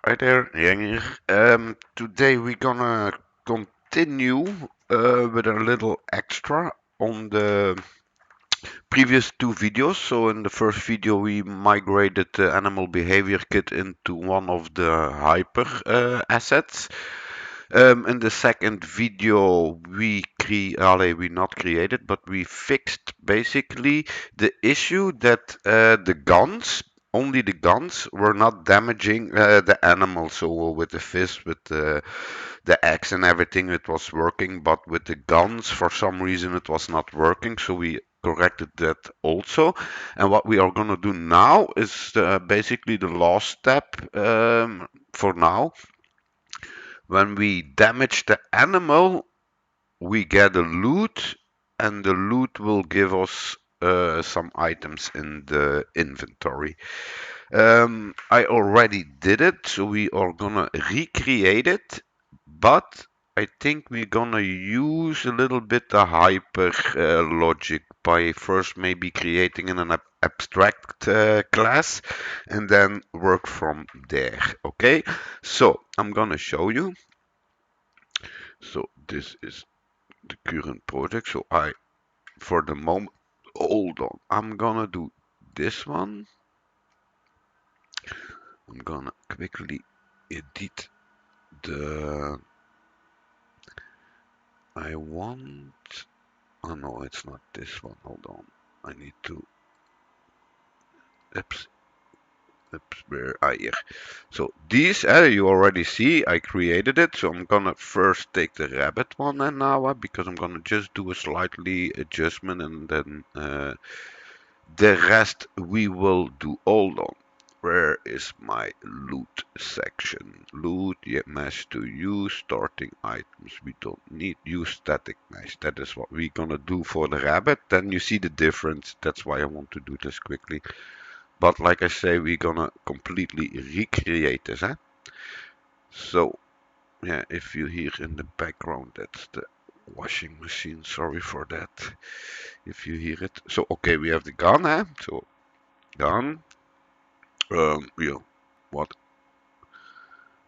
Hi there, Yang here. Today we're gonna continue with a little extra on the previous two videos. So in the first video we migrated the animal behavior kit into one of the hyper assets. In the second video we not created, but we fixed basically the issue that the guns, only the guns were not damaging the animal. So with the fist, with the axe and everything, it was working, but with the guns, for some reason, it was not working. So we corrected that also. And what we are gonna do now is basically the last step for now. When we damage the animal, we get a loot, and the loot will give us some items in the inventory. I already did it, so we are gonna recreate it, but I think we're gonna use a little bit the hyper logic by first maybe creating an abstract class and then work from there. Okay, so I'm gonna show you. So this is the current project. So for the moment, hold on, I'm gonna do this one. I'm gonna quickly edit the I want. Oh no, it's not this one. Hold on. I need to. Oops, oops, where? Ah, here. So these, you already see, I created it. So I'm gonna first take the rabbit one and now, because I'm gonna just do a slightly adjustment and then the rest we will do. Hold on. Where is my loot section? Loot, yeah, mesh to use, starting items. We don't need use static mesh. That is what we're gonna do for the rabbit. Then you see the difference. That's why I want to do this quickly. But like I say, we're gonna completely recreate this, huh? So, yeah, if you hear in the background, that's the washing machine. Sorry for that. If you hear it. So, okay, we have the gun, huh? So, gun. Yeah, what?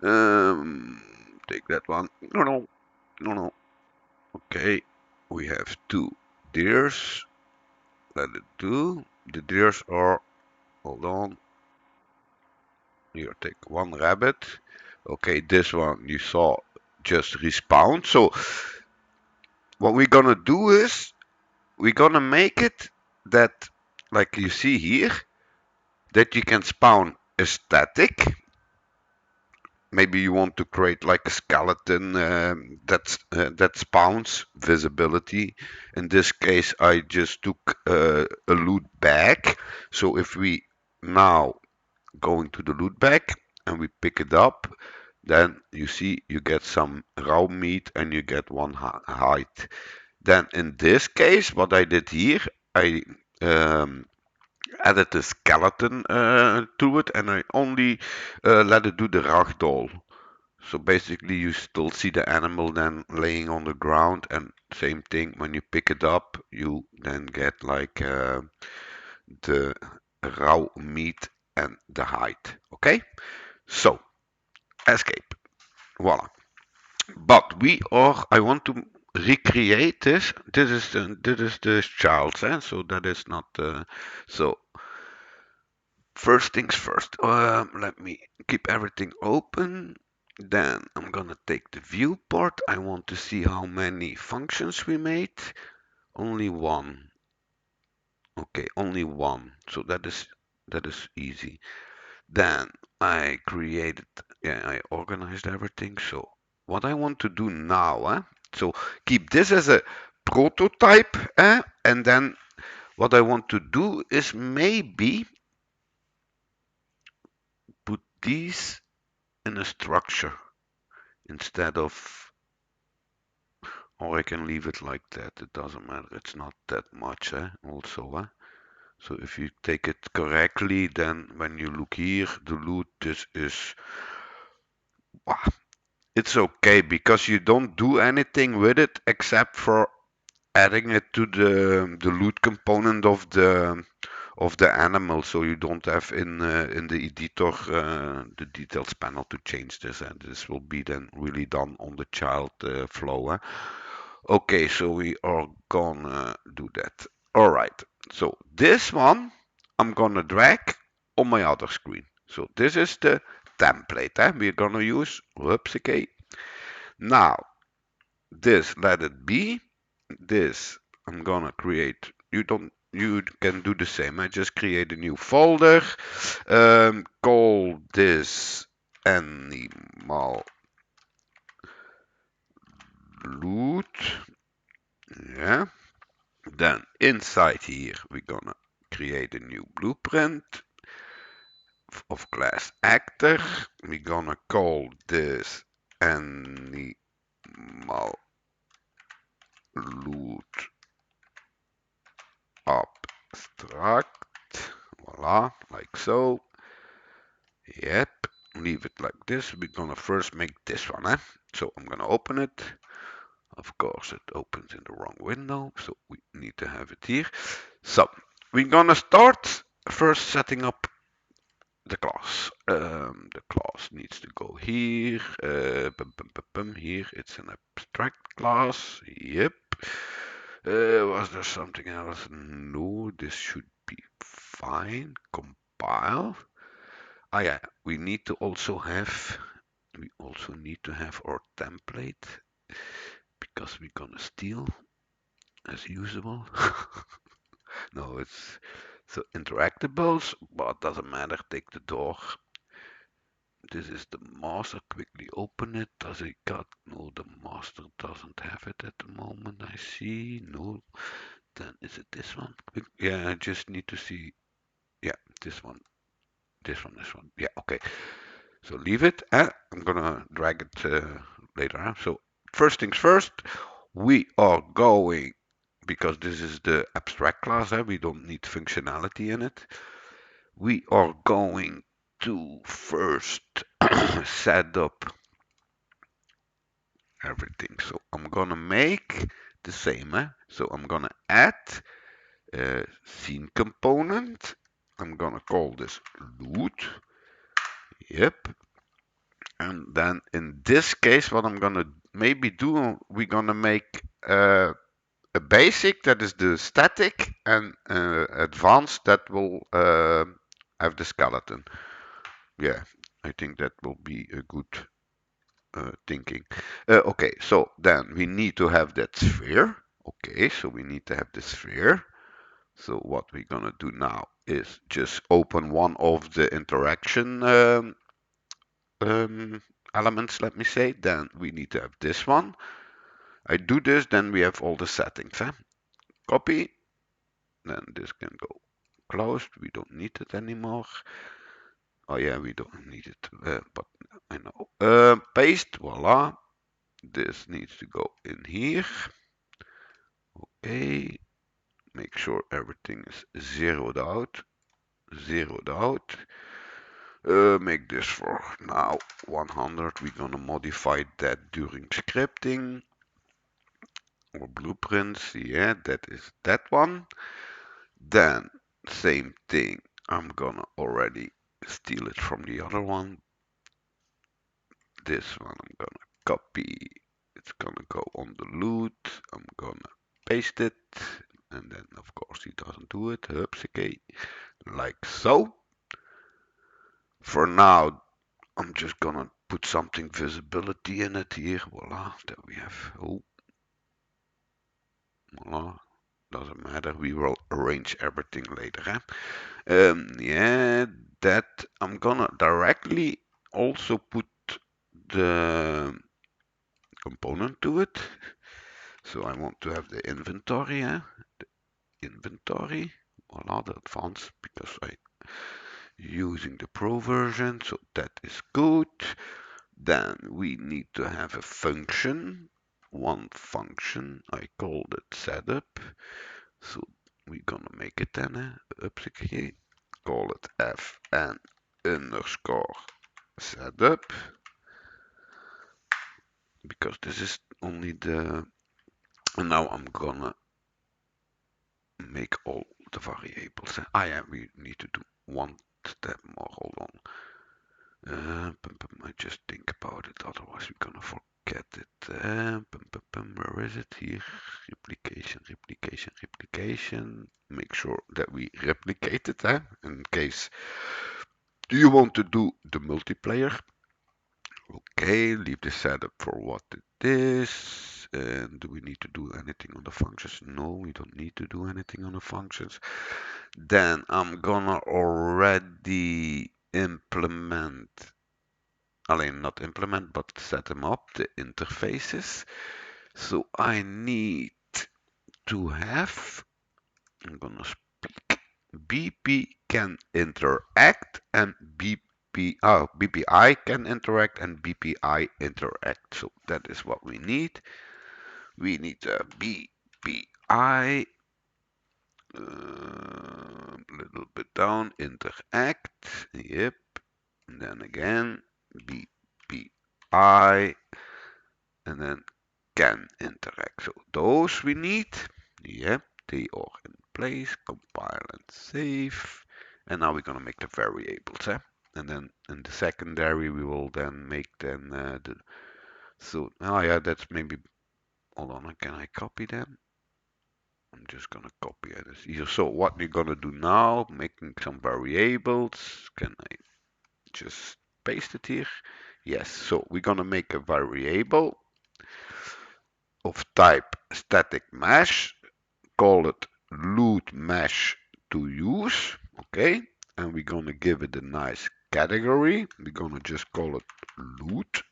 Um, take that one. No, no, no, no. Okay, we have two deers. Let it do. The deers are, hold on. Here, take one rabbit. Okay, this one you saw just respawn. So what we're gonna do is we're gonna make it that, like you see here, that you can spawn a static. Maybe you want to create like a skeleton that spawns visibility. In this case, I just took a loot bag. So if we now go into the loot bag and we pick it up, then you see you get some raw meat and you get one hide. Then in this case, what I did here, I um, added a skeleton to it and I only let it do the ragdoll. So basically you still see the animal then laying on the ground, and same thing when you pick it up, you then get like the raw meat and the hide. Okay? So, escape. Voila. But I want to recreate this. This is the child's, so that is not, so first things first. Let me keep everything open. Then I'm gonna take the viewport. I want to see how many functions we made. Only one. Okay, only one. So that is easy. Then I organized everything. So what I want to do now, so keep this as a prototype, and then what I want to do is maybe put these in a structure instead of, or I can leave it like that. It doesn't matter. It's not that much, also, So if you take it correctly, then when you look here, the loot, this is, it's okay because you don't do anything with it except for adding it to the loot component of the animal, so you don't have in the editor the details panel to change this, and this will be then really done on the child flow. Okay, so we are gonna do that. All right, so this one I'm gonna drag on my other screen. So this is the template we're gonna use. Whoops, okay. Now this let it be. This I'm gonna create. You can do the same. I just create a new folder. Call this animal loot. Yeah. Then inside here we're gonna create a new blueprint of class actor. We're gonna call this animal loot abstract. Voila, like so. Yep, leave it like this. We're gonna first make this one. So I'm gonna open it. Of course, it opens in the wrong window, so we need to have it here. So we're gonna start first setting up the class. The class needs to go here. Here, it's an abstract class. Yep. Was there something else? No, this should be fine. Compile. Ah, yeah, we also need to have our template because we're gonna steal as usual. No, it's so interactables, but doesn't matter. Take the door. This is the master. Quickly open it. Does it got? No, the master doesn't have it at the moment. I see. No. Then is it this one? Yeah, I just need to see. Yeah, this one. This one. This one. Yeah. Okay. So leave it. I'm gonna drag it later. So first things first, we are going, because this is the abstract class, we don't need functionality in it. We are going to first set up everything. So I'm gonna make the same. So I'm gonna add a scene component. I'm gonna call this loot. Yep. And then in this case, what I'm gonna maybe do, we're gonna make a basic that is the static, and advanced that will have the skeleton. Yeah, I think that will be a good thinking. Okay, so then we need to have that sphere. Okay, so we need to have the sphere. So what we're gonna do now is just open one of the interaction um, elements, let me say. Then we need to have this one. I do this, then we have all the settings. Copy, then this can go closed. We don't need it anymore. Oh yeah, we don't need it, but I know. Paste, voila. This needs to go in here. Okay, make sure everything is zeroed out. Zeroed out. Make this for now 100. We're gonna modify that during scripting or blueprints. Yeah, that is that one. Then same thing. I'm gonna already steal it from the other one. This one I'm gonna copy. It's gonna go on the loot. I'm gonna paste it. And then of course he doesn't do it. Okay, like so. For now, I'm just gonna put something visibility in it here. Voila, that we have. Oh, voila. Doesn't matter. We will arrange everything later. Yeah, that I'm gonna directly also put the component to it. So I want to have the inventory. The inventory. Voila, the advanced, because I using the pro version, so that is good. Then we need to have a function, one function. I called it setup, so we're gonna make it then upscale. Call it fn underscore setup, because this is only the. And now I'm gonna make all the variables. Ah, yeah, we need to do one step more. Hold on. I just think about it, otherwise we're gonna forget it. Where is it? Here. Replication, replication, replication. Make sure that we replicate it, in case you want to do the multiplayer. Okay, leave the setup for what it is. And do we need to do anything on the functions? No, we don't need to do anything on the functions. Then I'm gonna already implement, alleen not implement, but set them up, the interfaces. So I need to have, I'm gonna speak, BP can interact and BPI can interact and BPI interact. So that is what we need. We need a BPI, a little bit down, interact, yep. And then again, BPI, and then can interact. So those we need. Yep, they are in place. Compile and save. And now we're gonna make the variables, and then in the secondary we will then make then the so oh yeah, that's maybe, hold on, can I copy them? I'm just gonna copy it here. So what we're gonna do now, making some variables. Can I just paste it here? Yes. So we're gonna make a variable of type static mesh, call it loot mesh to use, okay? And we're gonna give it a nice category. We're gonna just call it loot.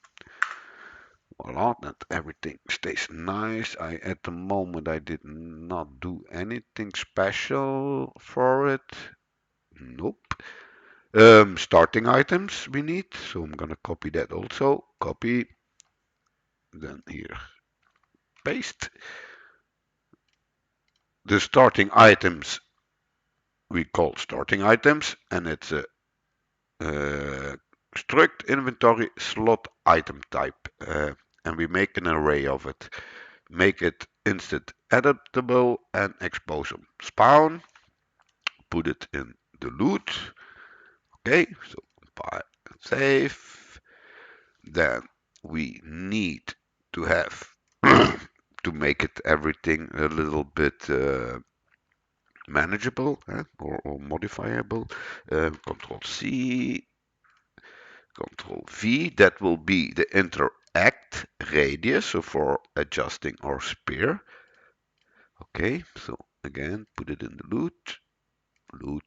Voila, that everything stays nice. At the moment I did not do anything special for it. Nope. Starting items we need, so I'm gonna copy that also. Copy, then here, paste. The starting items we call starting items, and it's a struct inventory slot item type, and we make an array of it. Make it instant editable and expose them. Spawn, put it in the loot. Okay, so compile and save. Then we need to have to make it everything a little bit manageable, or modifiable. Control C, Control V. That will be the interact radius, so for adjusting our spear. Okay, so again, put it in the loot, loot.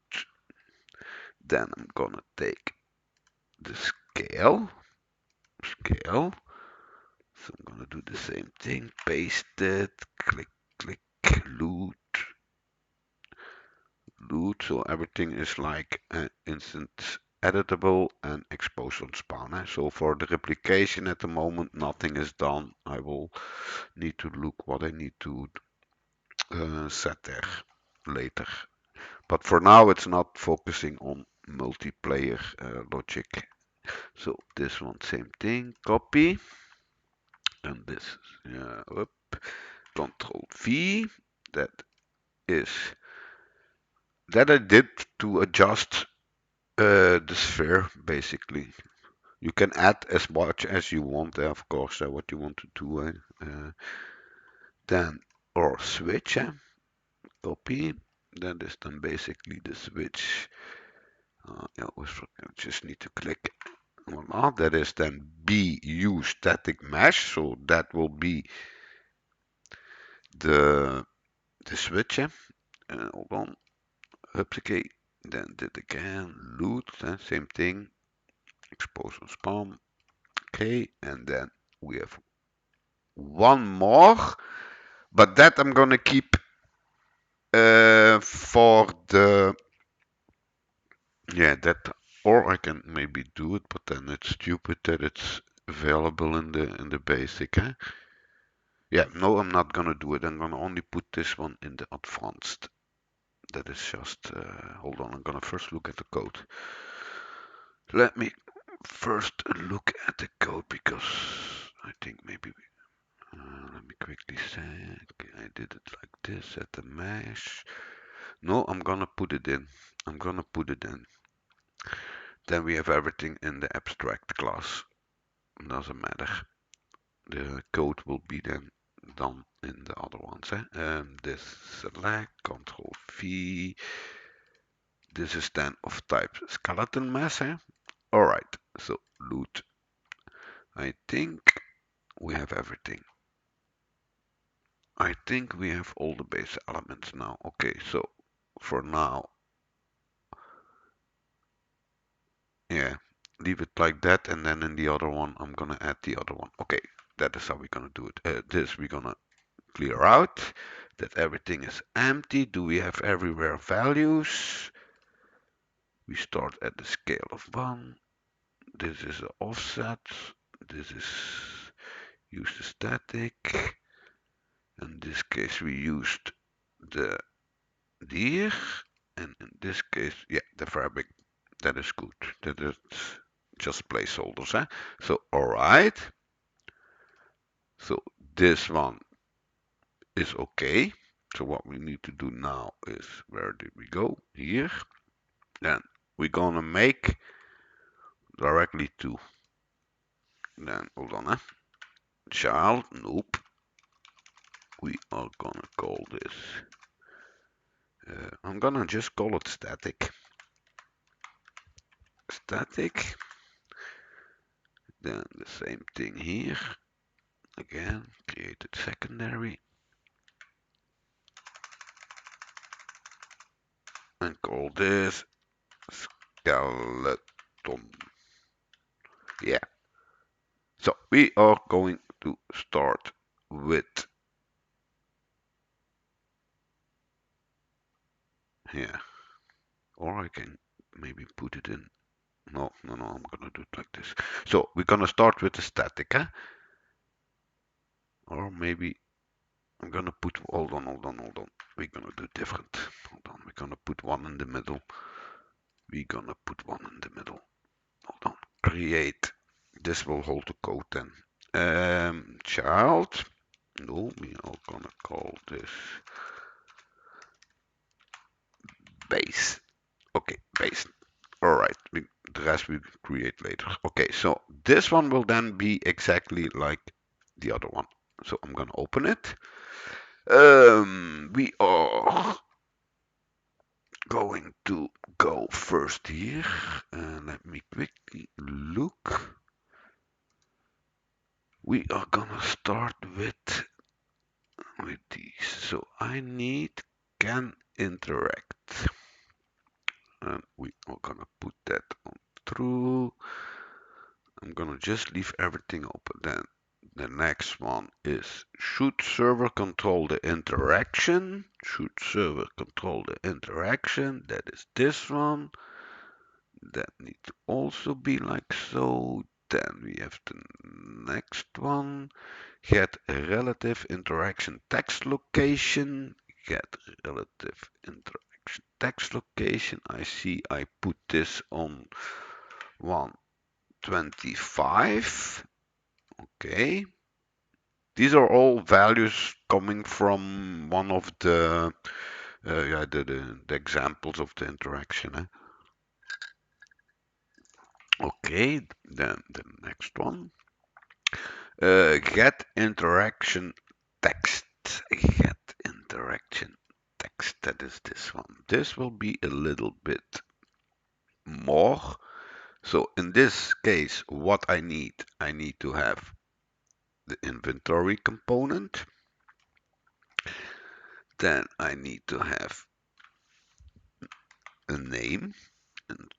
Then I'm gonna take the scale, scale. So I'm gonna do the same thing, paste it, click, click, loot, loot. So everything is like instant editable and expose on spawn. So for the replication at the moment, nothing is done. I will need to look what I need to set there later. But for now, it's not focusing on multiplayer logic. So this one, same thing, copy. And this, up, Control V. That is, that I did to adjust the sphere, basically. You can add as much as you want, of course, what you want to do. Then, or switch, copy. That is then basically the switch. Yeah, I just need to click. Voila, that is then BU static mesh. So that will be the switch. Hold on. Hupsakee. Then did again. Loot. Same thing. Expose and spawn. Okay. And then we have one more. But that I'm gonna keep for the, yeah, that, or I can maybe do it, but then it's stupid that it's available in the basic. Yeah, no, I'm not gonna do it. I'm gonna only put this one in the advanced. That is just, hold on, I'm gonna first look at the code. Let me first look at the code, because I think maybe, let me quickly say, okay, I did it like this at the mesh. No, I'm gonna put it in. I'm gonna put it in. Then we have everything in the abstract class. Doesn't matter. The code will be then done in the other ones. This select, Control V. This is then of type skeleton mass. Alright, so loot. I think we have everything. I think we have all the base elements now. Okay, so for now, yeah, leave it like that, and then in the other one, I'm gonna add the other one. Okay, that is how we're gonna do it. This we're gonna clear out, that everything is empty. Do we have everywhere values? We start at the scale of 1. This is the offset. This is use the static. In this case, we used the deer, and in this case, yeah, the fabric. That is good. That is just placeholders, eh? So, all right. So this one is okay. So what we need to do now is, where did we go? Here. Then we're gonna make directly to. Then hold on, child. Nope. We are gonna call this. I'm gonna just call it static. Static. Then the same thing here. Again, created secondary. And call this skeleton. Yeah. So we are going to start with here. Or I can maybe put it in. No, no, no, I'm gonna do it like this. So we're gonna start with the static, eh? Or maybe I'm gonna put, hold on, hold on, hold on. We're gonna do different. Hold on, we're gonna put one in the middle. We're gonna put one in the middle. Hold on, create. This will hold the code then. Child. No, we are gonna call this base. Okay, base. All right, the rest we create later. Okay, so this one will then be exactly like the other one. So I'm gonna open it. We are going to go first here. Let me quickly look. We are gonna start with these. So I need can interact. And we are gonna put that on true. I'm gonna just leave everything open. Then the next one is should server control the interaction? Should server control the interaction? That is this one. That needs to also be like so. Then we have the next one. Get relative interaction text location. Get relative interaction text location. I see I put this on 125. Okay. These are all values coming from one of the yeah the examples of the interaction. Okay, then the next one. Get interaction text. Get interaction text. That is this one. This will be a little bit more. So in this case, what I need to have the inventory component. Then I need to have a name. And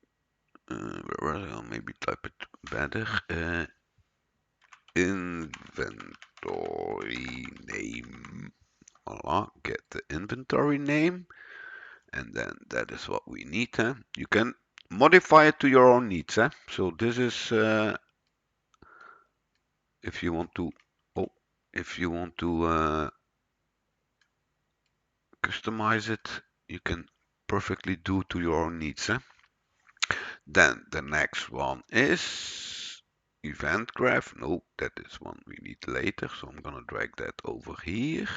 maybe type it better. Inventory name. Voila, get the inventory name. And then that is what we need. You can modify it to your own needs. So this is if you want to, oh, if you want to customize it, you can perfectly do to your own needs. Then the next one is event graph. No, that is one we need later. So I'm gonna drag that over here.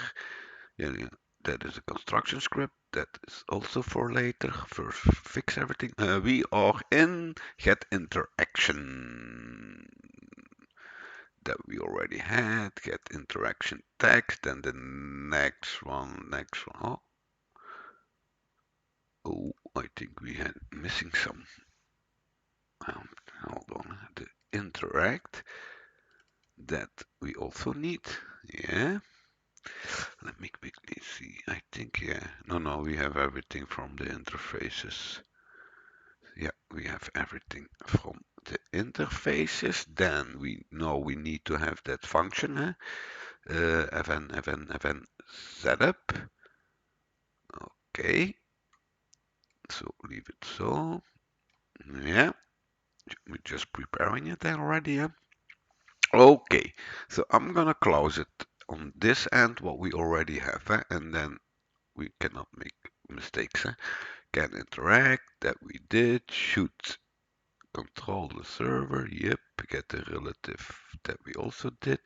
Yeah, that is a construction script. that is also for later. First, fix everything. We are in get interaction that we already had. Get interaction text, and the next one. Oh, I think we had missing some. Hold on. The interact that we also need. Yeah. Let me quickly see. I think, yeah. No, we have everything from the interfaces. Yeah, we have everything from the interfaces. Then we know we need to have that function, event setup. Okay, so leave it so. Yeah, we're just preparing it already. Yeah? Okay, so I'm gonna close it on this end, what we already have, and then we cannot make mistakes. Can interact, that we did. Should control the server, yep. Get the relative, that we also did.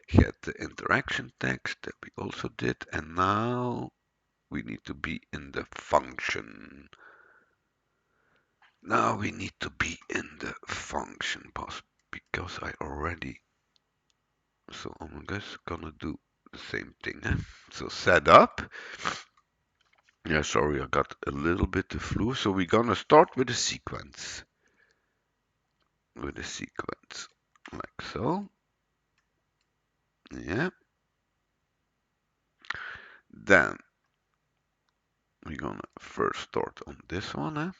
Get the interaction text, that we also did. And now we need to be in the function. Now we need to be in the function boss, because I already, so I'm just gonna do the same thing. So set up. Yeah, sorry, I got a little bit of flu. So we're gonna start with a sequence. Like so. Yeah. Then we're gonna first start on this one.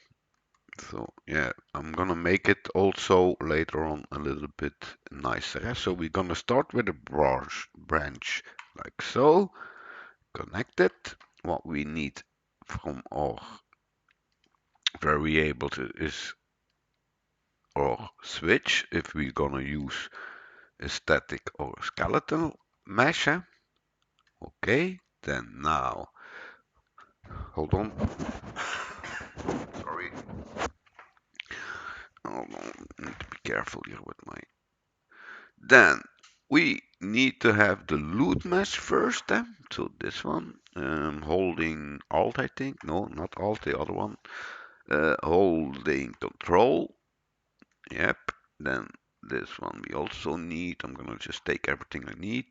So yeah, I'm gonna make it also later on a little bit nicer. So we're gonna start with a branch like so. Connect it. What we need from our variable is our switch if we're gonna use a static or a skeletal mesh. Okay, then now hold on. Sorry. Hold on. Need to be careful here with my. Then we need to have the loot mesh first. So this one, holding Alt, I think. No, not Alt, the other one. Holding Control. Yep. Then this one we also need. I'm gonna just take everything I need.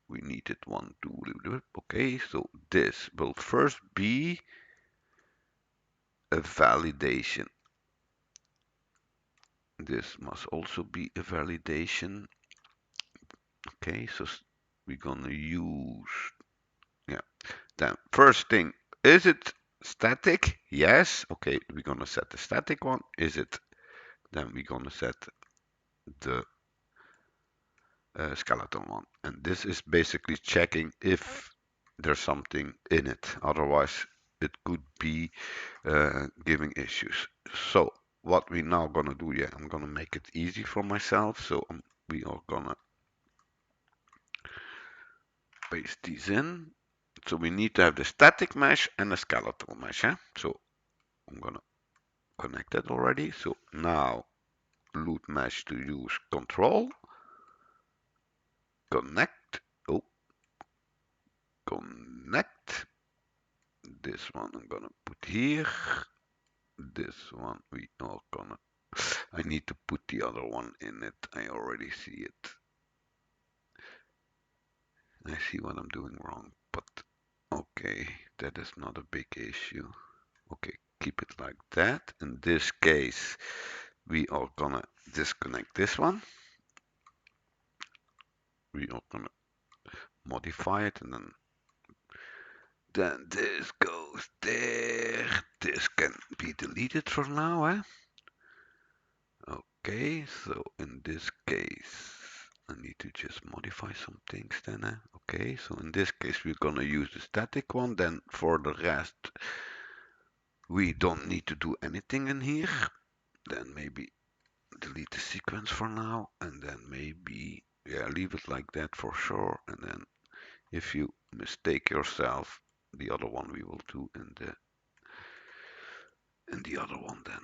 We needed 1, 2. Okay, so this will first be a validation. This must also be a validation. Okay, so we're gonna use, yeah. Then first thing, is it static? Yes. Okay, we're gonna set the static one. Is it? Then we're gonna set the skeleton one. And this is basically checking if there's something in it. Otherwise, it could be giving issues. So what we now gonna do? Yeah, I'm gonna make it easy for myself. So we are gonna paste these in. So we need to have the static mesh and the skeletal mesh. So I'm gonna connect that already. So now loot mesh to use control. Connect. Oh, connect. This one I'm gonna put here. This one we are gonna. I need to put the other one in it. I already see it. I see what I'm doing wrong, but okay, that is not a big issue. Okay, keep it like that. In this case, we are gonna disconnect this one. We are gonna modify it, and then this goes there. This can be deleted for now, Okay, so in this case, I need to just modify some things then. Okay, so in this case, we're gonna use the static one. Then for the rest, we don't need to do anything in here. Then maybe delete the sequence for now, and then maybe, yeah, leave it like that for sure. And then if you mistake yourself, the other one we will do in the other one then.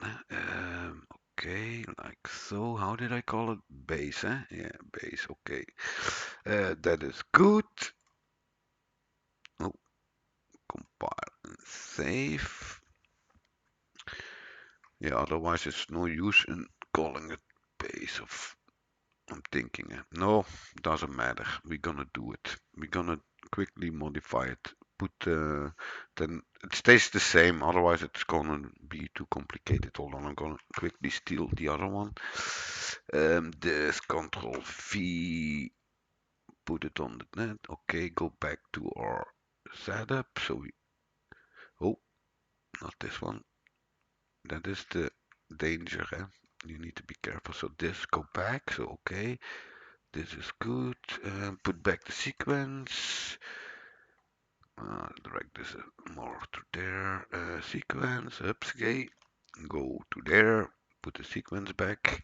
Okay, like so. How did I call it? Base, Yeah, base. Okay, that is good. Oh, compile. Save. Yeah, otherwise it's no use in calling it base of. I'm thinking, no, doesn't matter. We're gonna do it. We're gonna quickly modify it. Put then it stays the same. Otherwise, it's gonna be too complicated. Hold on, I'm gonna quickly steal the other one. This Control V, put it on the net. Okay, go back to our setup. So we, oh, not this one. That is the danger, eh? You need to be careful. So this, go back. So okay. This is good. Put back the sequence. Drag this more to there. Sequence. Oops, okay. Go to there. Put the sequence back.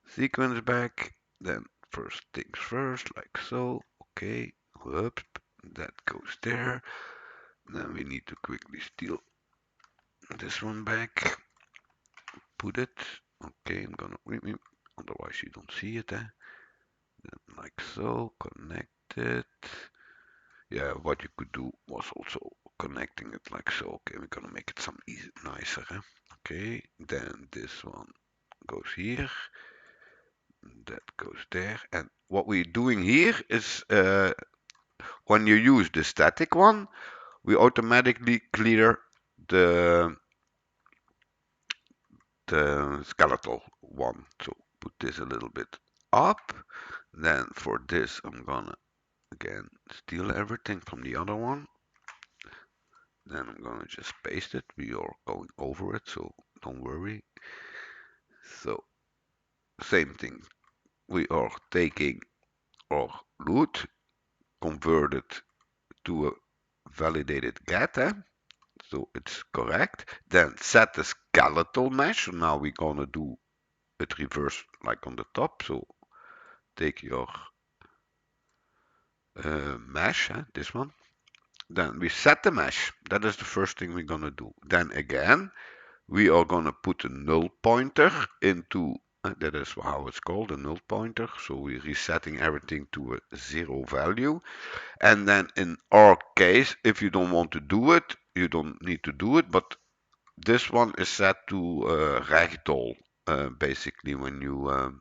Sequence back. Then first things first, like so. Okay. Whoops. That goes there. Then we need to quickly steal this one back. Put it. Okay, I'm gonna. Otherwise, you don't see it, eh? Then like so. Connect it. Yeah, what you could do was also connecting it like so. Okay, we're gonna make it some easy, nicer. Eh? Okay, then this one goes here, that goes there. And what we're doing here is when you use the static one, we automatically clear the skeletal one. So put this a little bit up. Then for this, I'm gonna again steal everything from the other one. Then I'm gonna just paste it. We are going over it, so don't worry. So same thing. We are taking our root, convert it to a validated get, so it's correct. Then set the skeletal mesh. So now we're gonna do it reverse like on the top. So take your mesh, this one. Then we set the mesh. That is the first thing we're gonna do. Then again, we are going to put a null pointer into, that is how it's called, a null pointer. So we're resetting everything to a zero value. And then in our case, if you don't want to do it, you don't need to do it. But this one is set to ragdoll, basically, when you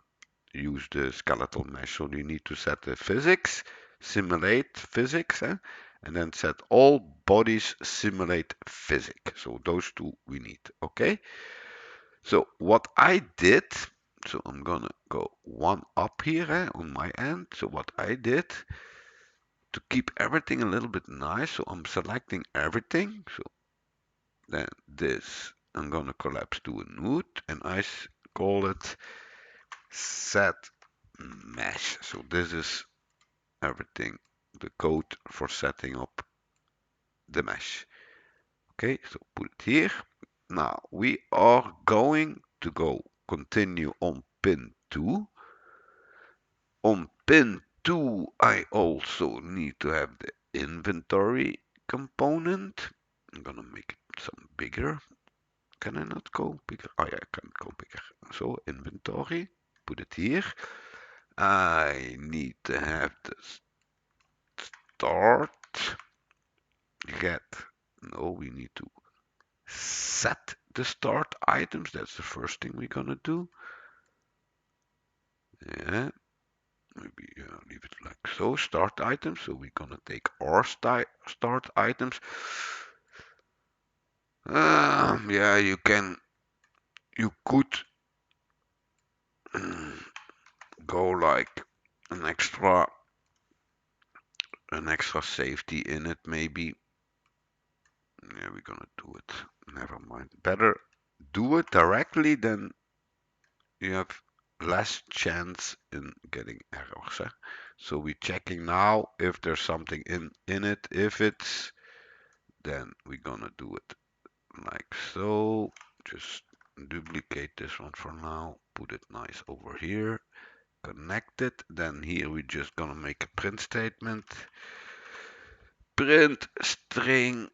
use the skeletal mesh. So you need to set the physics, simulate physics, and then set all bodies simulate physics. So those two we need, okay? So what I did, so I'm gonna go one up here on my end. So what I did to keep everything a little bit nice, so I'm selecting everything. So then this, I'm gonna collapse to a node and I call it set mesh. So this is everything, the code for setting up the mesh. Okay, so put it here. Now we are going to go continue on pin 2. On pin 2, I also need to have the inventory component. I'm gonna make it some bigger. Can I not go bigger? Oh yeah, I can go bigger. So inventory, put it here. I need to have the start get. No, we need to set the start items. That's the first thing we're gonna do. Yeah, maybe leave it like so. Start items. So we're gonna take our start items. Yeah, you could go like an extra safety in it, maybe. Yeah, we're gonna do it. Never mind. Better do it directly than you have less chance in getting errors. So we're checking now if there's something in it. If it's, then we're gonna do it like so. Just duplicate this one for now. Put it nice over here. Connect it. Then here we're just gonna make a print statement. Print string.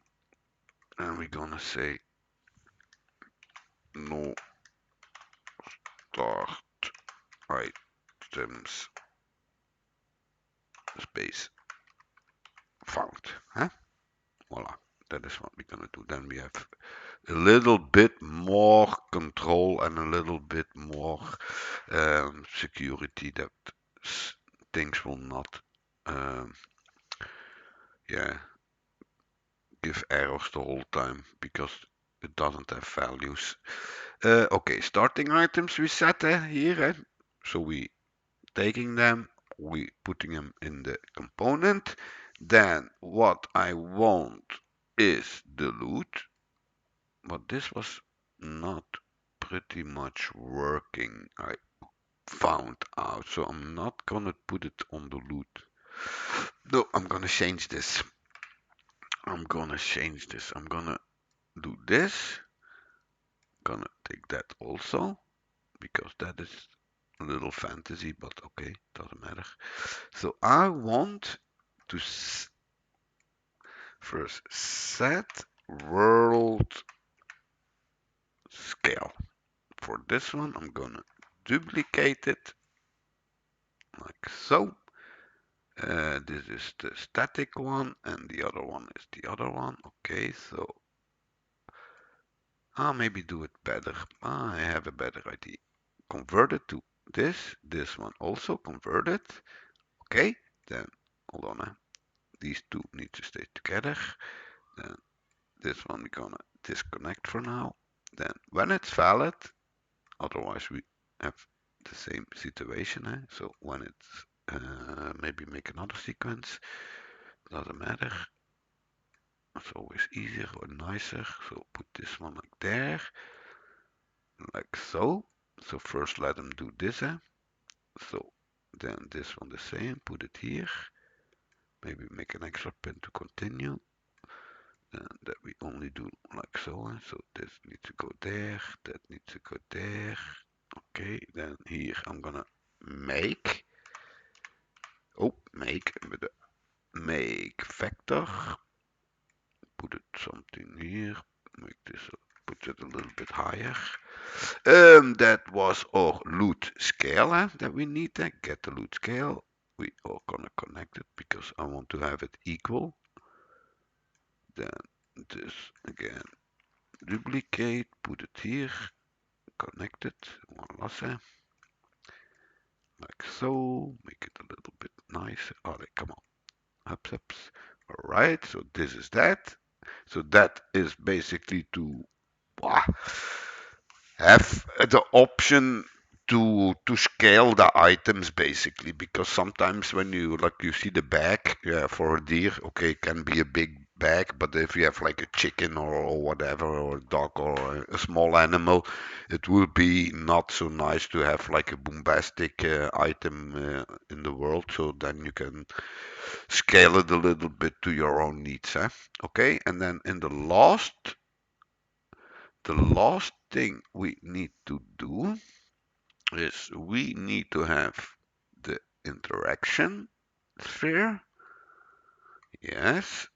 And we're gonna say no start items space found. Huh? Voila. that is what we're gonna do. Then we have a little bit more control and a little bit more security that things will not yeah give errors the whole time because it doesn't have values. Okay, starting items we set here. So we taking them, we putting them in the component. Then what I want is the loot, but this was not pretty much working. I found out, so I'm not gonna put it on the loot. No, I'm gonna change this. I'm gonna change this. I'm gonna do this. Gonna take that also because that is a little fantasy, but okay, doesn't matter. So I want to first set world scale. For this one, I'm gonna duplicate it like so. This is the static one, and the other one is the other one. Okay, so I'll maybe do it better. I have a better idea. Convert it to this one also convert it. Okay, then hold on. These two need to stay together. Then this one we're gonna disconnect for now. Then when it's valid, otherwise we have the same situation. So when it's maybe make another sequence, doesn't matter. It's always easier or nicer. So put this one like there, like so. So first let them do this. So then this one the same, put it here. Maybe make an extra pin to continue. That we only do like so. So this needs to go there, that needs to go there. Okay, then here I'm gonna make, make with the make vector, put it something here, make this, put it a little bit higher. That was our loot scale that we need to get the loot scale. We are gonna connect it because I want to have it equal. Then this again, duplicate, put it here, connect it, voila, like so, make it a little bit nicer. Oh, come on, ups. All right, so this is that. So that is basically to have the option to scale the items basically because sometimes when you like you see the bag for a deer, okay, it can be a big bag, but if you have like a chicken or whatever or a dog or a small animal, it will be not so nice to have like a bombastic item in the world, so then you can scale it a little bit to your own needs. Okay, and then in the last thing we need to do is we need to have the interaction sphere. Yes,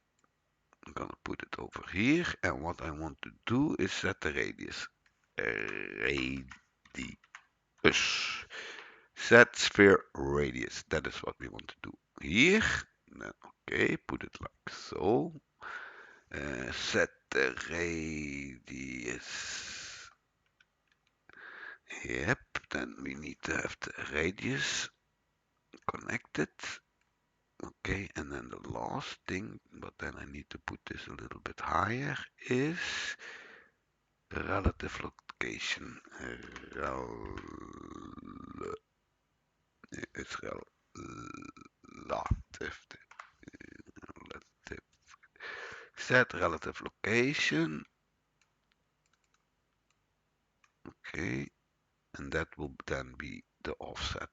I'm gonna put it over here. And what I want to do is set the radius. Radius. Set sphere radius. That is what we want to do here. Okay, put it like so. Set the radius. Yep, then we need to have the radius connected. Okay, and then the last thing, but then I need to put this a little bit higher, is the relative location. It's relative. Relative. Set relative location. Okay, and that will then be the offset.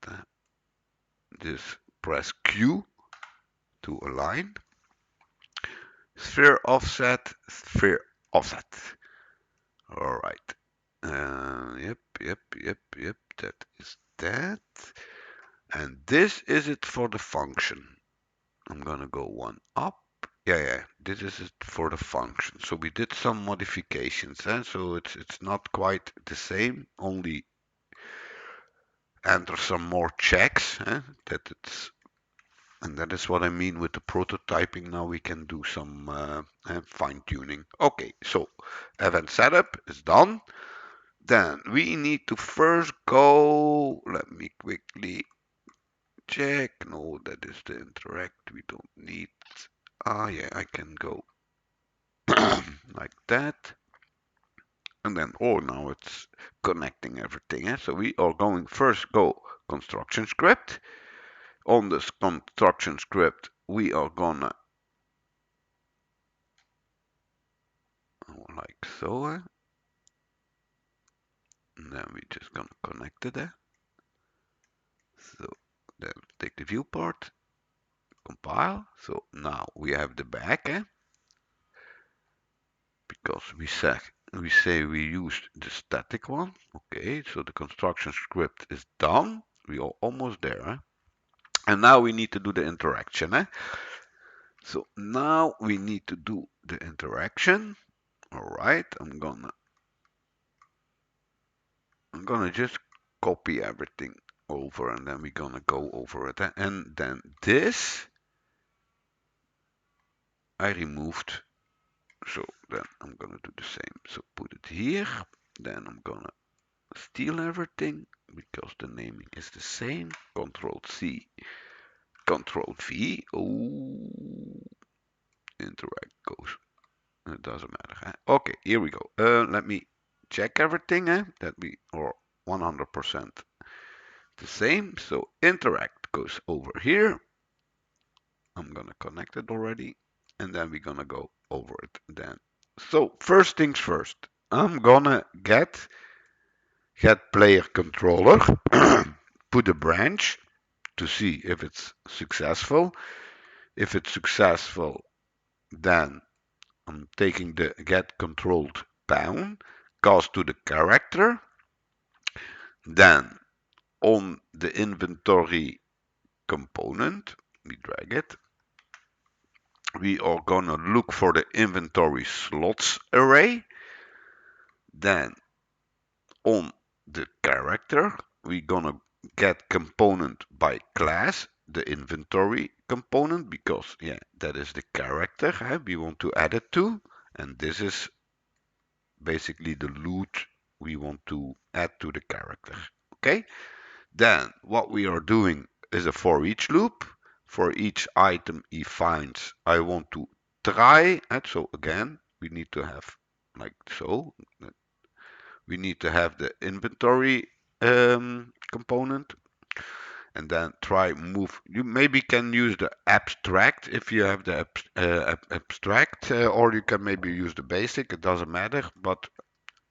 Just press Q to align. Sphere offset, sphere offset. All right. Yep. That is that. And this is it for the function. I'm gonna go one up. Yeah. This is it for the function. So we did some modifications, so it's not quite the same. Only enter some more checks, that it's And that is what I mean with the prototyping. Now we can do some fine tuning. Okay, so event setup is done. Then we need to first go, let me quickly check. No, that is the interact. We don't need. Ah, yeah, I can go like that. And then, oh, now it's connecting everything. So we are going first go construction script. On this construction script, we are gonna, like so, and then we just gonna connect it there. So then take the viewport, compile. So now we have the back, because we say we used the static one. Okay, so the construction script is done. We are almost there, and now we need to do the interaction. So now we need to do the interaction. All right, I'm gonna just copy everything over, and then we're gonna go over it. And then this I removed. So then I'm gonna do the same. So put it here. Then I'm gonna steal everything because the naming is the same. Control C, Control V. Oh, interact goes. It doesn't matter. Okay, here we go. Let me check everything. That we are 100% the same. So interact goes over here. I'm gonna connect it already, and then we're gonna go over it then. So first things first, I'm gonna get player controller, put a branch to see if it's successful. If it's successful, then I'm taking the get controlled bound, cast to the character. Then on the inventory component, we drag it. We are gonna look for the inventory slots array. Then on the character, we're gonna get component by class, the inventory component, because yeah, that is the character we want to add it to, and this is basically the loot we want to add to the character. Okay, then what we are doing is a for each loop. For each item he finds, I want to try, and so again we need to have like so. We need to have the inventory component, and then try move. You maybe can use the abstract if you have the abstract, or you can maybe use the basic. It doesn't matter, but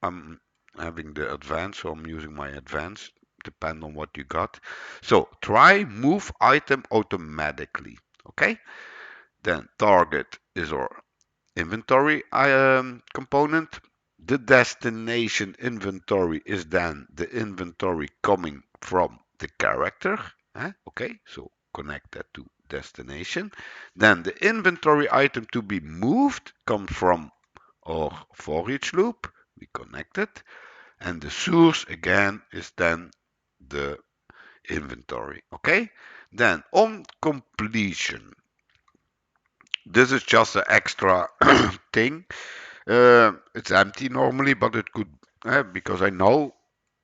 I'm having the advanced, so I'm using my advanced. Depend on what you got. So try move item automatically. Okay. Then target is our inventory component. The destination inventory is then the inventory coming from the character. Okay, so connect that to destination. Then the inventory item to be moved comes from our for each loop. We connect it. And the source again is then the inventory. Okay, then on completion, this is just an extra thing. It's empty normally, but it could, because I know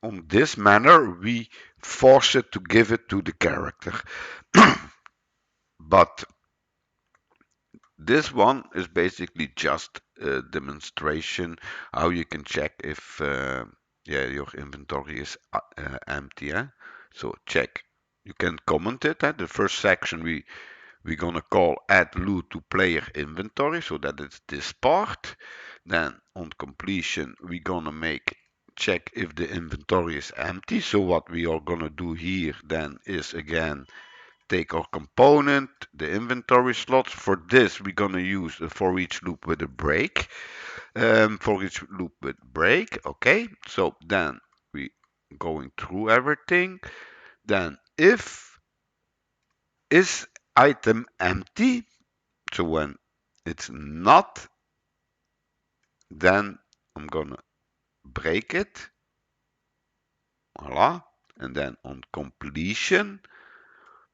on this manner we force it to give it to the character. But this one is basically just a demonstration how you can check if yeah, your inventory is empty. So check. You can comment it. The first section we're gonna call add loot to player inventory, so that it's this part. Then on completion, we're gonna make check if the inventory is empty. So what we are gonna do here then is again take our component, the inventory slots. For this, we're gonna use a for each loop with a break. For each loop with break. Okay. So then we going through everything. Then if is item empty, so when it's not, then I'm gonna break it. Voila. And then on completion,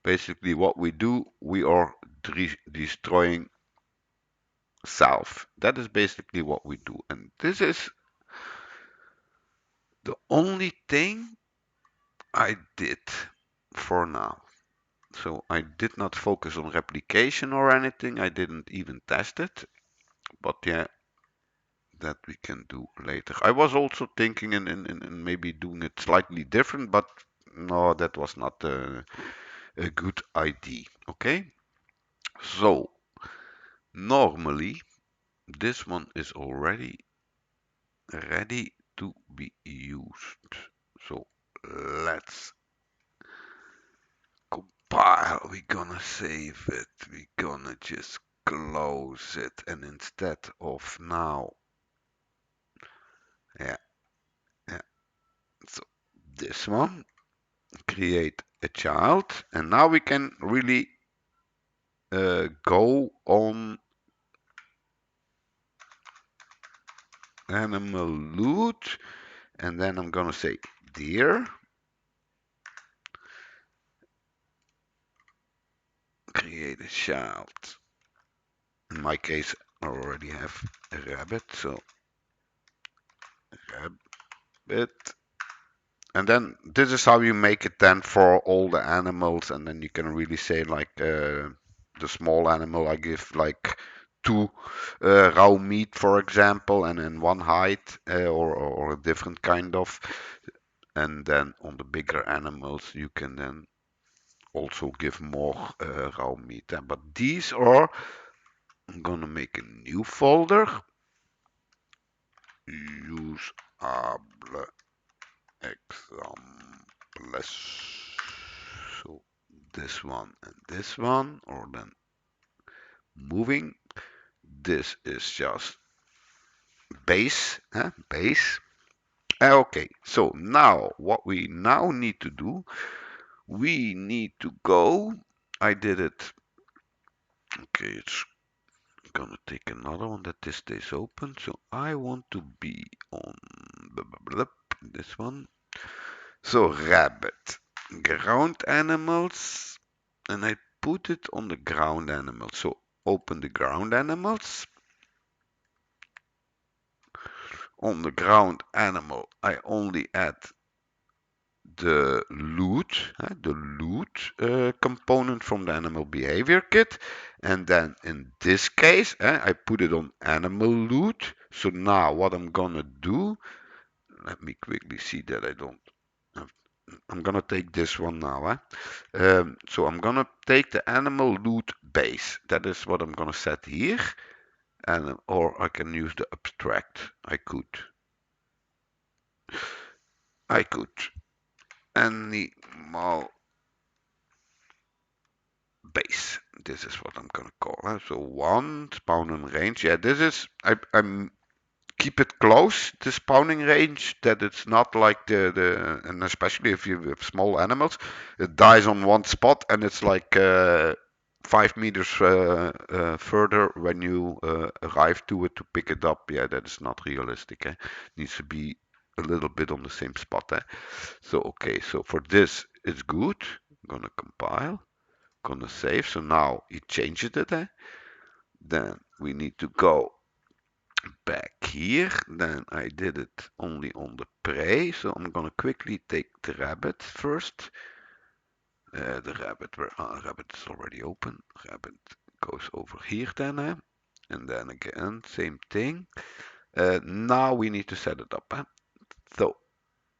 basically what we do, we are destroying self. That is basically what we do. And this is the only thing I did for now. So I did not focus on replication or anything. I didn't even test it. But yeah, that we can do later. I was also thinking in maybe doing it slightly different, but no, that was not a good idea. Okay, so normally this one is already ready to be used. So let's compile. We're gonna save it. We're gonna just close it. And instead of now, yeah, yeah. So this one, create a child. And now we can really go on animal loot. And then I'm gonna say deer. Create a child. In my case, I already have a rabbit, so rabbit. And then this is how you make it then for all the animals, and then you can really say like the small animal I give like two raw meat, for example, and then one hide or a different kind of. And then on the bigger animals, you can then also give more raw meat. But these are, I'm gonna make a new folder. Usable examples. So this one and this one, or then moving. This is just base, base. Okay, so now what we now need to do, we need to go. I did it. Okay, it's gonna take another one that this stays open. So I want to be on this one. So rabbit, ground animals, and I put it on the ground animals. So open the ground animals. On the ground animal, I only add the loot component from the animal behavior kit. And then in this case, I put it on animal loot. So now what I'm gonna do, let me quickly see that I don't have, I'm gonna take this one now. So I'm gonna take the animal loot base. That is what I'm gonna set here. And or I can use the abstract. I could animal base. This is what I'm gonna call it. So one spawning range. Yeah, this is I'm keep it close the spawning range, that it's not like the and especially if you have small animals, it dies on one spot and it's like 5 meters further when you arrive to it to pick it up. Yeah, that is not realistic. Needs to be a little bit on the same spot. So okay, so for this it's good. I'm gonna compile, gonna save. So now it changes it. Then we need to go back here. Then I did it only on the prey. So I'm gonna quickly take the rabbit first. The rabbit, where rabbit is already open. Rabbit goes over here then. And then again, same thing. Now we need to set it up. So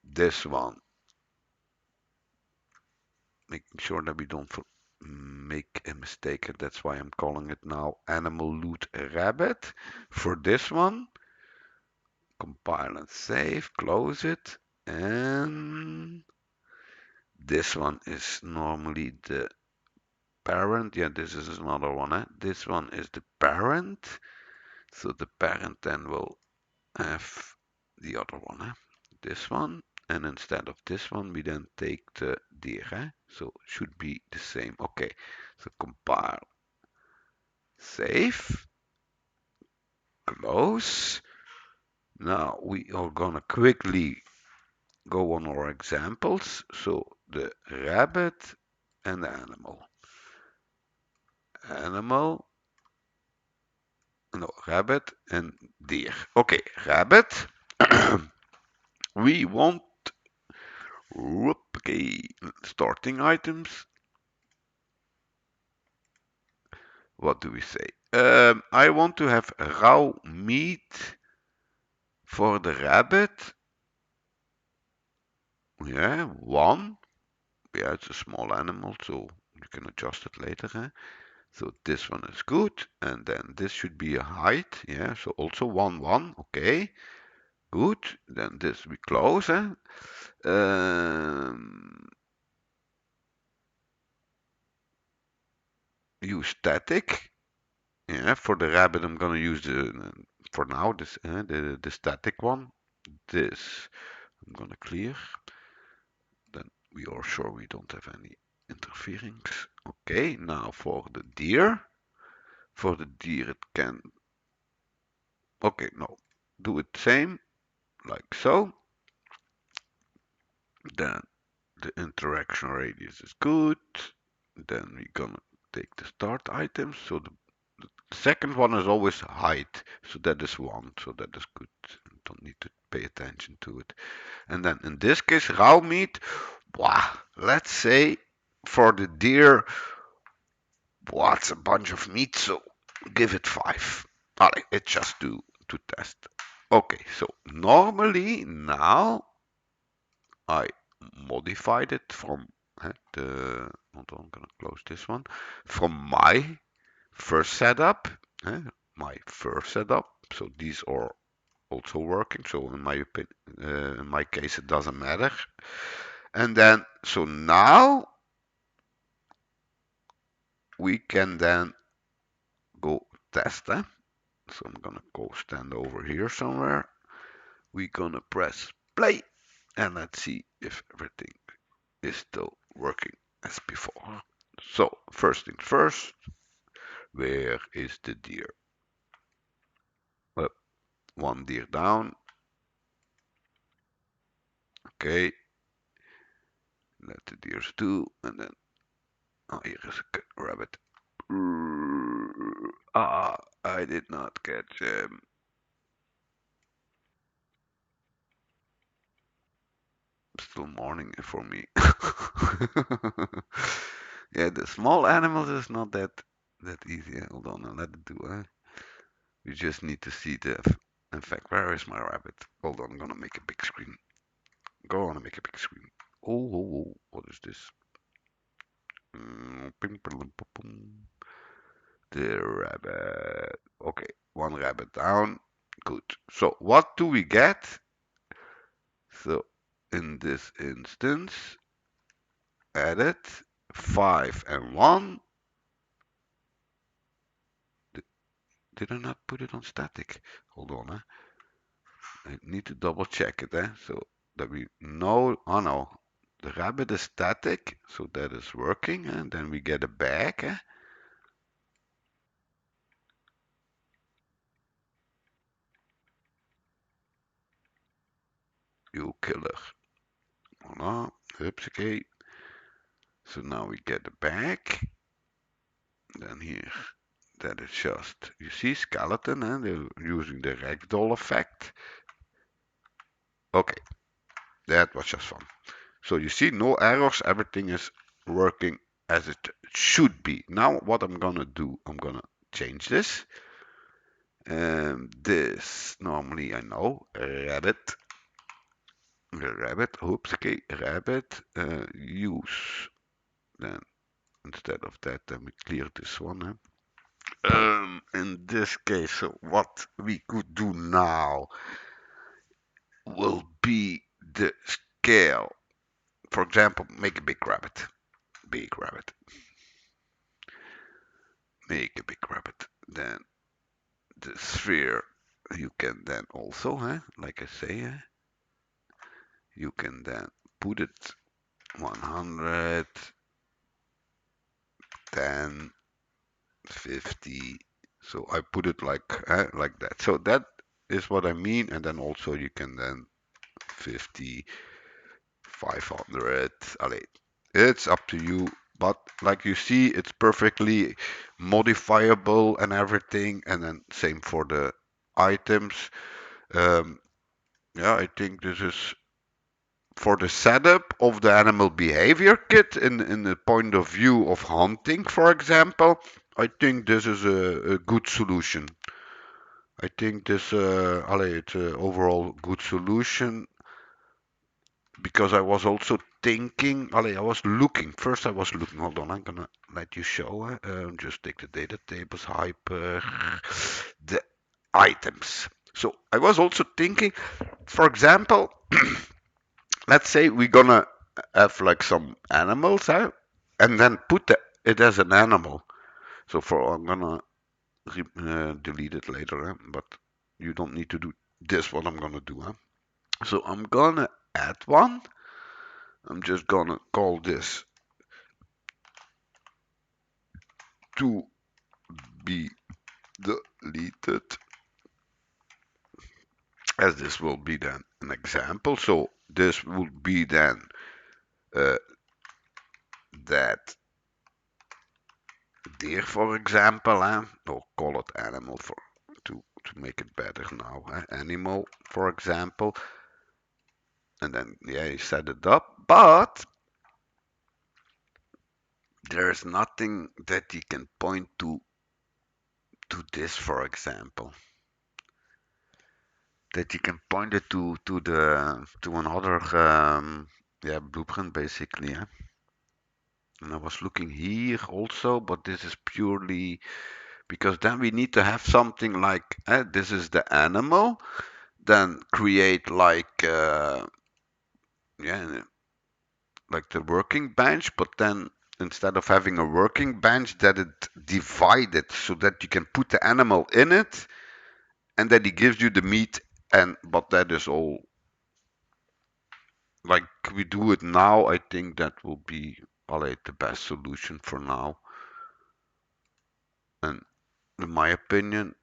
this one, making sure that we don't make a mistake. And that's why I'm calling it now animal loot rabbit. For this one, compile and save, close it. And this one is normally the parent. Yeah, this is another one. This one is the parent. So the parent then will have the other one. This one. And instead of this one, we then take the deer. So it should be the same. Okay, so compile, save, close. Now we are gonna quickly go on our examples. So the rabbit and animal. Animal, no, rabbit and deer. Okay, rabbit. We want, okay, starting items. What do we say? I want to have raw meat for the rabbit. Yeah, one. Yeah, it's a small animal, so you can adjust it later. Eh? So this one is good, and then this should be a height. Yeah, so also 1, 1. Okay, good. Then this we close. Eh? Um, use static. Yeah, for the rabbit, I'm gonna use for now this the static one. This I'm gonna clear. Then we are sure we don't have any interference. Okay, now for the deer. For the deer, it can. Okay, no, do it same like so. Then the interaction radius is good. Then we're gonna take the start items. So the second one is always height. So that is one. So that is good. Don't need to pay attention to it. And then in this case, raw meat. Wow, let's say for the deer, what's a bunch of meat? So give it 5. Alright, it's just to test. Okay, so normally now I modified it from the. Hold on, I'm gonna close this one. From my first setup, my first setup. So these are also working. So in my in my case, it doesn't matter. And then so now we can then go test. So I'm gonna go stand over here somewhere. We're gonna press play and let's see if everything is still working as before. So first things first, where is the deer? Well, one deer down. Okay, let the deers do, and then oh, here is a rabbit. Ah, I did not catch him. Still morning for me. Yeah, the small animals is not that easy. Hold on, I'll let it do. You just need to see the. In fact, where is my rabbit? Hold on, I'm gonna make a big screen. Go on and make a big screen. Oh, oh, oh, what is this? The rabbit. Okay, one rabbit down. Good. So what do we get? So in this instance, edit 5 and 1. Did I not put it on static? Hold on, I need to double check it, so that we know. Oh no, the rabbit is static, so that is working, and then we get a bag, You killer. Voila, hupsakee. So now we get the bag. Then here, that is just, you see skeleton, and they're using the ragdoll effect. Okay, that was just fun. So you see no errors, everything is working as it should be. Now what I'm gonna do, I'm gonna change this. This normally I know rabbit, oops, okay, rabbit, use. Then instead of that, then we clear this one. In this case, so what we could do now will be the scale. For example, make a big rabbit, make a big rabbit. Then the sphere, you can then also, like I say, you can then put it 100, 10, 50. So I put it like that. So that is what I mean. And then also you can then 50, 500. Allez, it's up to you. but like you see, it's perfectly modifiable and everything. And then same for the items. Um, yeah, I think this is for the setup of the animal behavior kit in the point of view of hunting, for example. I think this is a good solution. I think this, it's a overall good solution because I was also thinking, I was looking. First, I was looking. Hold on, I'm gonna let you show. Just take the data tables, hyper, the items. So I was also thinking, for example, let's say we're gonna have like some animals, and then put it as an animal. So for I'm gonna delete it later, but you don't need to do this. What I'm gonna do, So I'm gonna add one. I'm just gonna call this to be deleted, as this will be then an example. So this would be then uh, that deer, for example, or call it animal for to make it better now. Animal, for example, and then yeah, you set it up, but there's nothing that you can point to this, for example, that you can point it to another yeah, blueprint basically. And I was looking here also, but this is purely because then we need to have something like this is the animal, then create like yeah, like the working bench, but then instead of having a working bench, that it divided so that you can put the animal in it, and then he gives you the meat. And but that is all like we do it now. I think that will be the best solution for now. And in my opinion,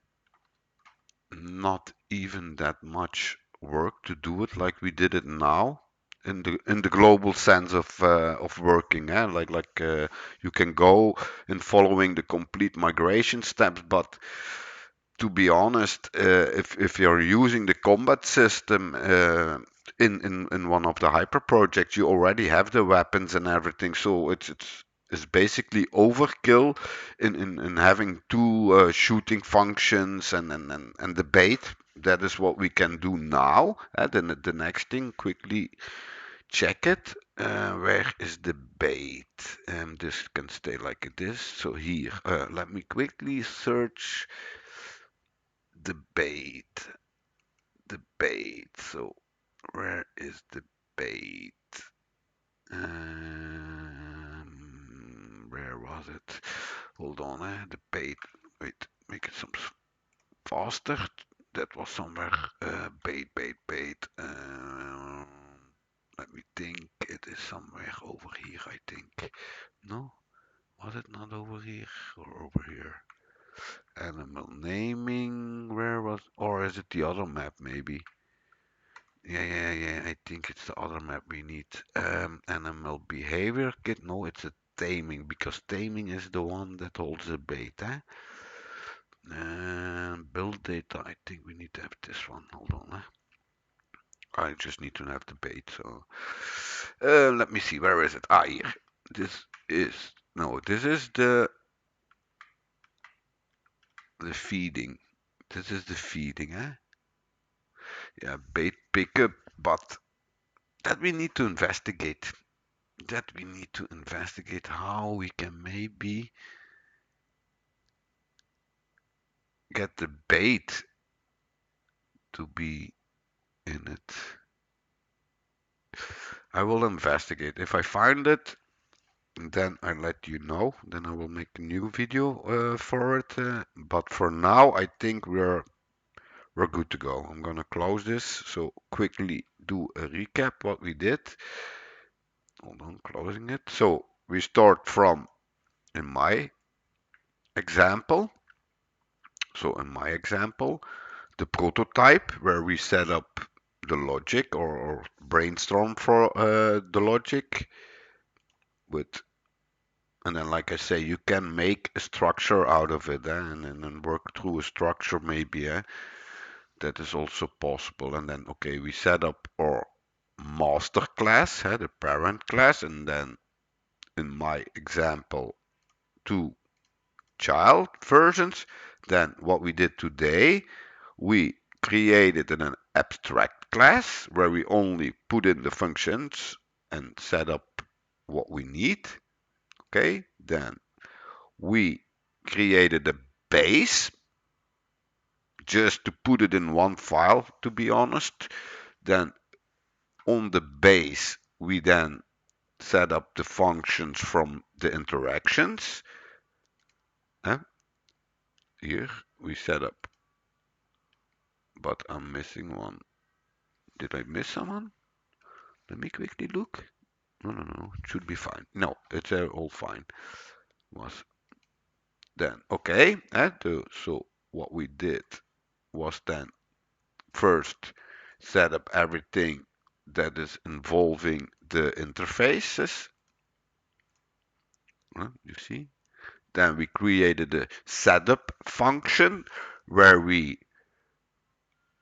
not even that much work to do it like we did it now in the global sense of working, you can go in following the complete migration steps, but to be honest, if you're using the combat system in one of the hyper projects, you already have the weapons and everything, so it's basically overkill in having two shooting functions and the bait. That is what we can do now. Then the next thing, quickly check it. Where is the bait? This can stay like this. So here, let me quickly search the bait. The bait. So where is the bait? Where was it? Hold on, the bait. Wait, make it some faster. That was somewhere. Bait. Let me think. It is somewhere over here, I think. No? Was it not over here or over here? Animal naming. Where was? Or is it the other map, maybe? Yeah. I think it's the other map we need. Animal behavior kit. No, it's a taming because taming is the one that holds the bait, And build data. I think we need to have this one. Hold on, I just need to have the bait. So let me see. Where is it? Here. This is no. This is the feeding. This is the feeding, Yeah, bait pickup, but that we need to investigate. That we need to investigate how we can maybe get the bait to be in it. I will investigate. If I find it, then I let you know. Then I will make a new video for it. But for now, I think we're good to go. I'm gonna close this. So quickly do a recap what we did. Hold on, closing it. So we start from in my example. So in my example, the prototype where we set up the logic or brainstorm for the logic with And then, like I say, you can make a structure out of it, and then work through a structure maybe. That is also possible. And then, okay, we set up our master class, the parent class, and then in my example, two child versions. Then what we did today, we created an abstract class where we only put in the functions and set up what we need. Okay, then we created a base just to put it in one file, to be honest. Then on the base, we then set up the functions from the interactions. Here we set up, but I'm missing one. Did I miss someone? Let me quickly look. No, no, no, it should be fine. No, it's all fine. Was then okay. So what we did was then first set up everything that is involving the interfaces. You see? Then we created a setup function where we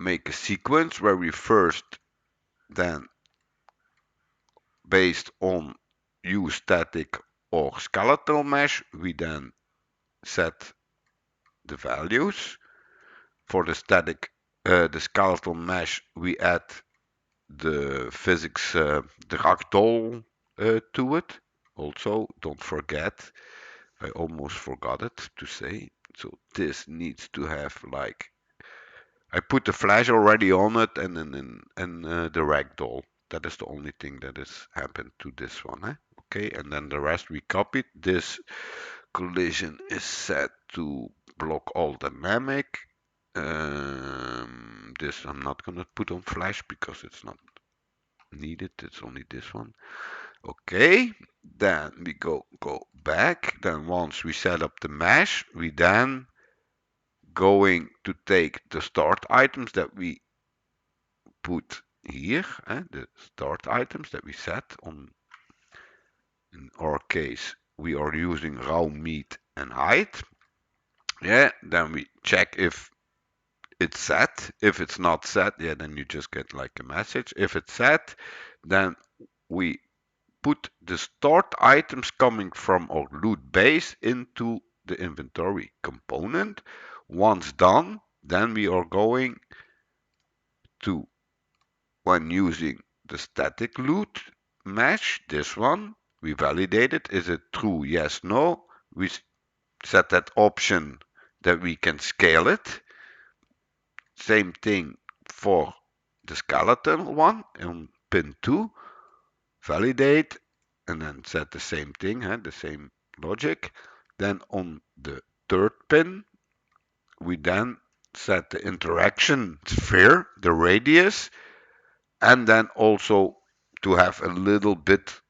make a sequence where we first then based on use static or skeletal mesh, we then set the values. For the static, the skeletal mesh, we add the physics, the ragdoll to it. Also, don't forget, I almost forgot it to say. So this needs to have like I put the flash already on it and the ragdoll. That is the only thing that has happened to this one. Okay, and then the rest we copied. This collision is set to block all dynamic. This I'm not gonna put on flash because it's not needed. It's only this one. Okay, then we go back. Then once we set up the mesh, we then going to take the start items that we put here, the start items that we set on, in our case, we are using raw meat and height. Yeah, then we check if it's set. If it's not set, yeah, then you just get like a message. If it's set, then we put the start items coming from our loot base into the inventory component. Once done, then we are going to, when using the static loot mesh, this one, we validate it. Is it true? Yes, no. We set that option that we can scale it. Same thing for the skeleton one on pin 2. Validate and then set the same thing, the same logic. Then on the third pin, we then set the interaction sphere, the radius, and then also to have a little bit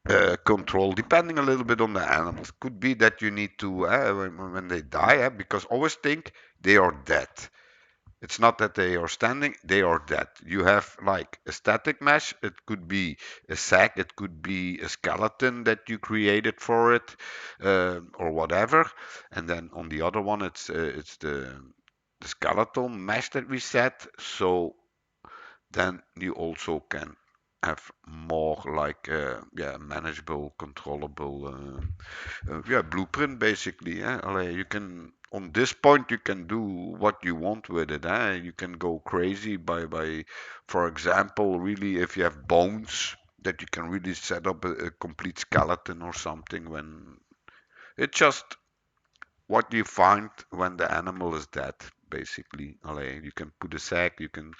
control, depending a little bit on the animals. Could be that you need to, when they die, because always think they are dead. It's not that they are standing, they are dead. You have like a static mesh, it could be a sack, it could be a skeleton that you created for it, or whatever. And then on the other one, it's the skeletal mesh that we set. So then you also can have more like yeah, manageable, controllable yeah, blueprint basically. You can on this point you can do what you want with it. You can go crazy by for example, really if you have bones that you can really set up a complete skeleton or something when it's just what you find when the animal is dead basically. You can put a sack, you can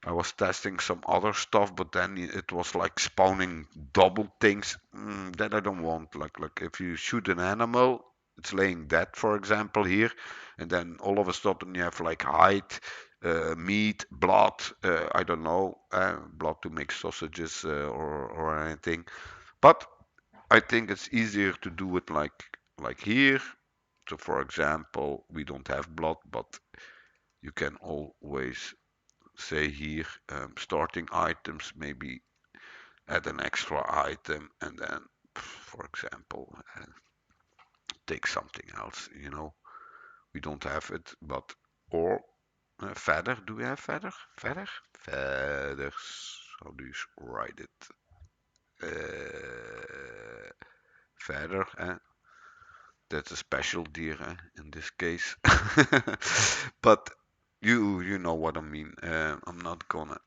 I was testing some other stuff, but then it was like spawning double things that I don't want. Like if you shoot an animal, it's laying dead, for example, here, and then all of a sudden you have like hide, meat, blood. I don't know, blood to make sausages or anything. But I think it's easier to do it like here. So, for example, we don't have blood, but you can always say here starting items, maybe add an extra item and then for example take something else, we don't have it, but or feather. Do we have feather? Feathers. How do you write it? Feather. That's a special deer in this case. But you know what I mean. I'm not gonna.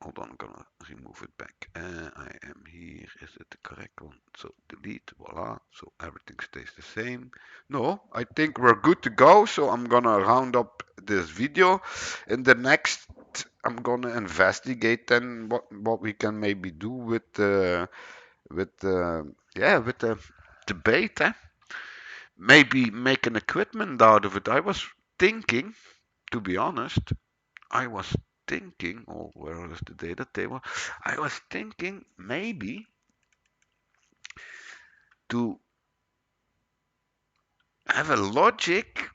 Hold on, I'm gonna remove it back. I am here. Is it the correct one? So delete, voila. So everything stays the same. No, I think we're good to go. So I'm gonna round up this video. In the next, I'm gonna investigate then what we can maybe do with the debate. Maybe make an equipment out of it. I was thinking, to be honest, I was thinking, oh, where is the data table? I was thinking maybe to have a logic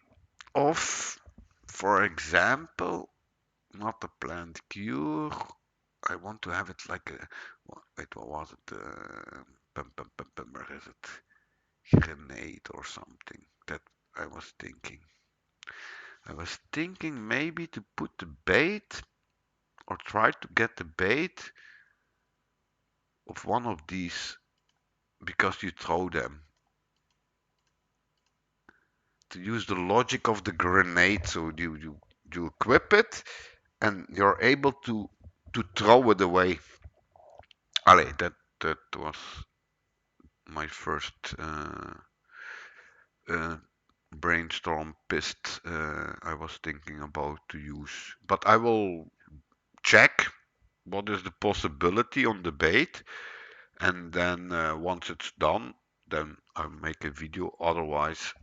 of, for example, not a plant cure. I want to have it like a, wait, what was it? Where is it? Grenade or something. That I was thinking. I was thinking maybe to put the bait or try to get the bait of one of these because you throw them. To use the logic of the grenade, so you equip it and you're able to throw it away. Allee, that was my first uh, brainstorm pist I was thinking about to use. But I will check what is the possibility on the bait, and then once it's done, then I'll make a video. Otherwise,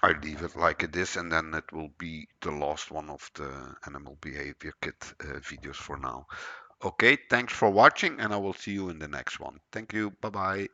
I leave it like it is, and then it will be the last one of the animal behavior kit videos for now. Okay, thanks for watching, and I will see you in the next one. Thank you. Bye bye.